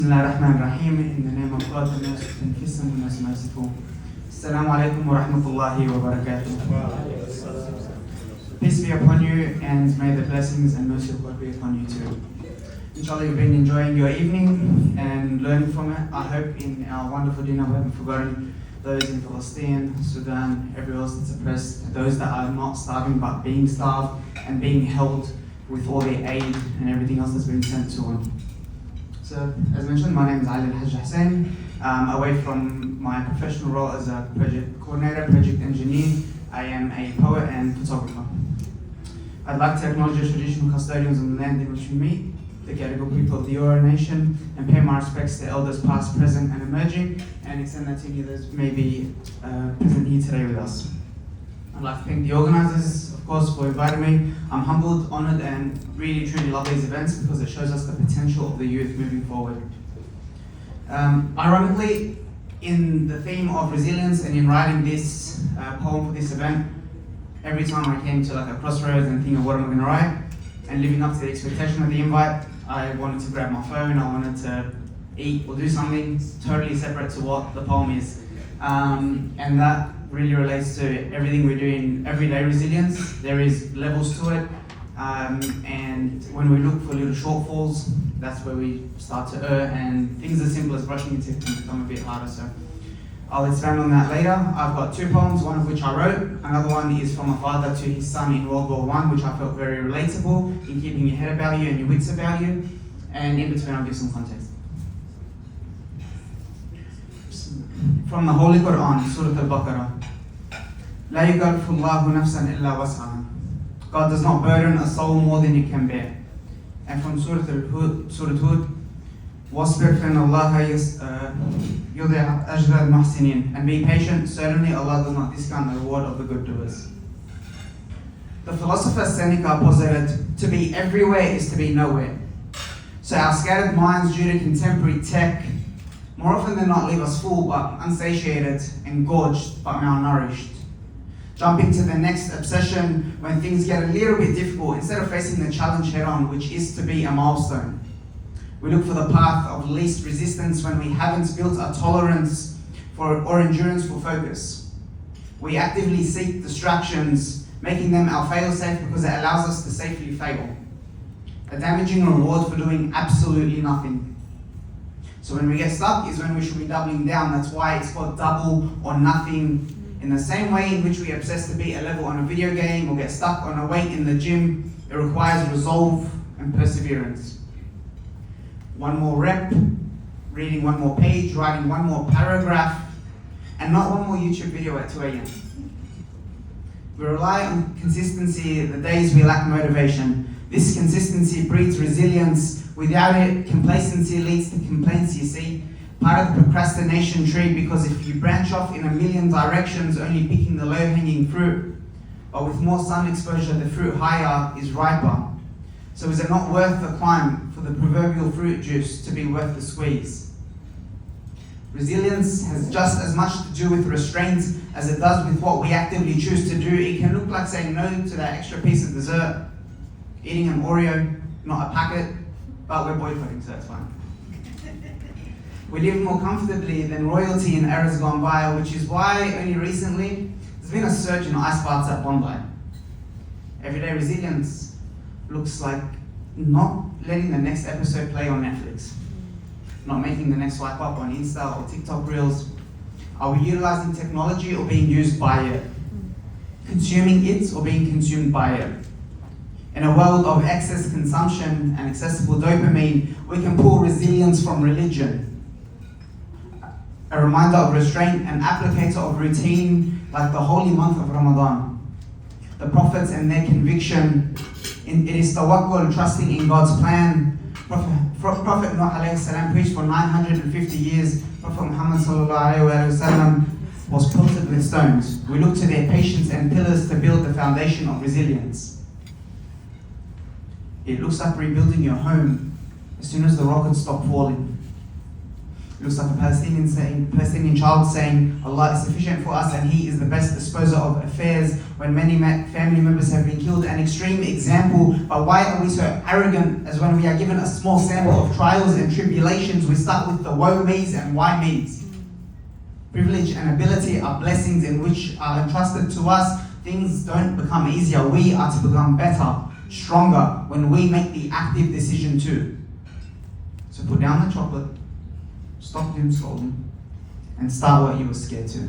Bismillahirrahmanirrahim. In the name of God, the most beneficent and most merciful. Assalamu alaikum wa rahmatullahi wa barakatuh. Peace be upon you, and may the blessings and mercy of God be upon you too. Inshallah, you've been enjoying your evening and learning from it. I hope in our wonderful dinner we haven't forgotten those in Palestine, Sudan, everywhere else that's oppressed, those that are not starving but being starved and being held with all their aid and everything else that's been sent to them. So, as mentioned, my name is Ali Al-Hajj Hussain. Away from my professional role as a project coordinator, project engineer, I am a poet and photographer. I'd like to acknowledge the traditional custodians of the land in which we meet, the Gallipoli people of the Eora Nation, and pay my respects to elders past, present, and emerging, and extend that to any that may be present here today with us. I'd like to thank the organisers, of course, for inviting me. I'm humbled, honoured, and really, truly love these events because it shows us the potential of the youth moving forward. Ironically, in the theme of resilience and in writing this poem for this event, every time I came to like a crossroads and think of what am I going to write, and living up to the expectation of the invite, I wanted to grab my phone, I wanted to eat or do something totally separate to what the poem is. And that really relates to everything we do in everyday resilience. There is levels to it, and when we look for little shortfalls, that's where we start to err, and things as simple as brushing your teeth can become a bit harder. So I'll expand on that later. I've got two poems, one of which I wrote. Another one is from a father to his son in World War I, which I felt very relatable in keeping your head about you and your wits about you. And in between, I'll give some context. From the Holy Quran, Surah Al-Baqarah. لا يكلف الله نفسا إلا وسعها. God does not burden a soul more than it can bear. And from Surah Hud, وَاصْبِرْ فَإِنَّ اللَّهَ يُضِيعُ أَجْرَ الْمُحْسِنِينَ. And be patient, certainly Allah does not discount the reward of the good doers. The philosopher Seneca posited, to be everywhere is to be nowhere. So our scattered minds due to contemporary tech more often than not leave us full but unsatiated, and gorged but malnourished. Jumping to the next obsession when things get a little bit difficult instead of facing the challenge head on, which is to be a milestone. We look for the path of least resistance when we haven't built a tolerance or endurance for focus. We actively seek distractions, making them our fail-safe because it allows us to safely fail. A damaging reward for doing absolutely nothing. So when we get stuck is when we should be doubling down. That's why it's called double or nothing. In the same way in which we obsess to beat a level on a video game or get stuck on a weight in the gym, it requires resolve and perseverance. One more rep, reading one more page, writing one more paragraph, and not one more YouTube video at 2 a.m. We rely on consistency the days we lack motivation. This consistency breeds resilience. Without it, complacency leads to complaints, you see. Part of the procrastination tree, because if you branch off in a million directions, only picking the low-hanging fruit, but with more sun exposure, the fruit higher is riper. So is it not worth the climb for the proverbial fruit juice to be worth the squeeze? Resilience has just as much to do with restraint as it does with what we actively choose to do. It can look like saying no to that extra piece of dessert, eating an Oreo, not a packet, but we're boycotting, so that's fine. We live more comfortably than royalty in eras gone by, which is why only recently there's been a surge in ice baths at Bondi. Everyday resilience looks like not letting the next episode play on Netflix, not making the next swipe up on Insta or TikTok Reels. Are we utilizing technology or being used by it? Consuming it or being consumed by it? In a world of excess consumption and accessible dopamine, we can pull resilience from religion. A reminder of restraint, an applicator of routine, like the holy month of Ramadan. The prophets and their conviction, it is tawakkul, trusting in God's plan. Prophet Nuh alayhi salam preached for 950 years. Prophet Muhammad sallallahu alayhi wa sallam was pelted with stones. We look to their patience and pillars to build the foundation of resilience. It looks like rebuilding your home as soon as the rockets stop falling. It looks like a Palestinian child saying, Allah is sufficient for us and He is the best disposer of affairs, when many family members have been killed. An extreme example, but why are we so arrogant as when we are given a small sample of trials and tribulations, we start with the woe me's and why me's. Privilege and ability are blessings in which are entrusted to us. Things don't become easier. We are to become better, stronger, when we make the active decision to. So put down the chocolate, stop doom scrolling, and start what you were scared to.